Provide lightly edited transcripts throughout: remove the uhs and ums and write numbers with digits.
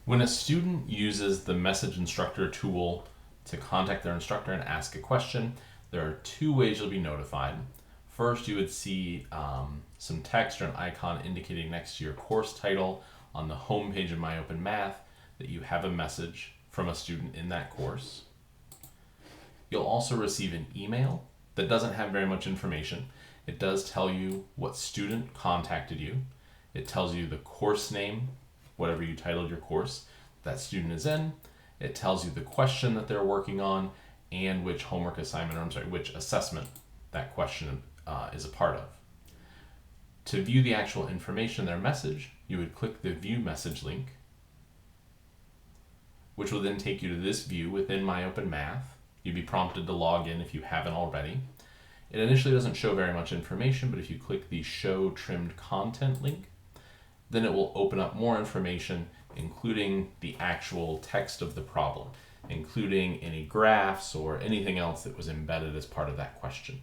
When a student uses the Message Instructor tool to contact their instructor and ask a question, there are two ways you'll be notified. First, you would see some text or an icon indicating next to your course title on the home page of MyOpenMath that you have a message from a student in that course. You'll also receive an email that doesn't have very much information. It does tell you what student contacted you. It tells you the course name, whatever you titled your course that student is in. It tells you the question that they're working on and which homework assignment, which assessment that question is a part of. To view the actual information in their message, you would click the View Message link, which will then take you to this view within MyOpenMath. You'd be prompted to log in if you haven't already. It initially doesn't show very much information, but if you click the Show Trimmed Content link, then it will open up more information, including the actual text of the problem, including any graphs or anything else that was embedded as part of that question.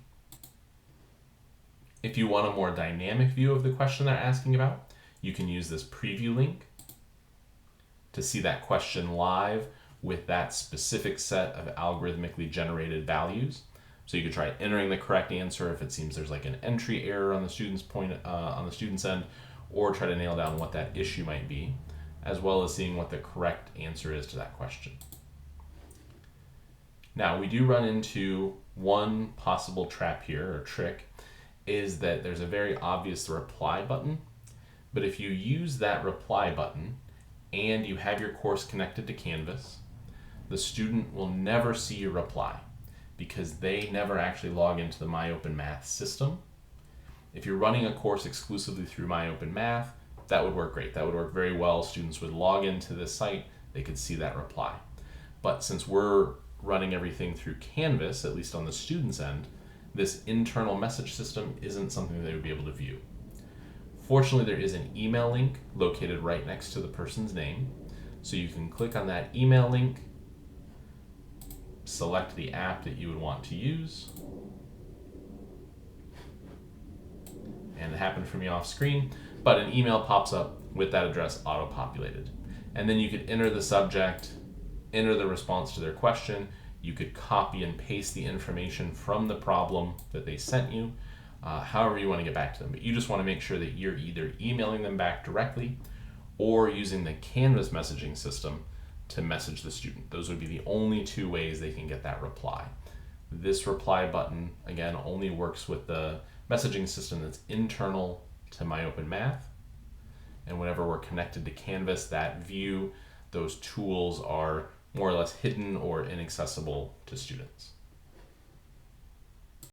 If you want a more dynamic view of the question they're asking about, you can use this preview link to see that question live with that specific set of algorithmically generated values. So you could try entering the correct answer if it seems there's like an entry error on the student's end, or try to nail down what that issue might be, as well as seeing what the correct answer is to that question. Now, we do run into one possible trap here, or trick, is that there's a very obvious reply button, but if you use that reply button and you have your course connected to Canvas, the student will never see your reply because they never actually log into the MyOpenMath system. If you're running a course exclusively through MyOpenMath, that would work great. That would work very well. Students would log into this site, they could see that reply. But since we're running everything through Canvas, at least on the student's end, this internal message system isn't something they would be able to view. Fortunately, there is an email link located right next to the person's name. So you can click on that email link, select the app that you would want to use, and it happened for me off screen, but an email pops up with that address auto-populated. And then you could enter the subject, enter the response to their question. You could copy and paste the information from the problem that they sent you, however you want to get back to them. But you just want to make sure that you're either emailing them back directly or using the Canvas messaging system to message the student. Those would be the only two ways they can get that reply. This reply button, again, only works with the messaging system that's internal to MyOpenMath. And whenever we're connected to Canvas, that view, those tools are more or less hidden or inaccessible to students.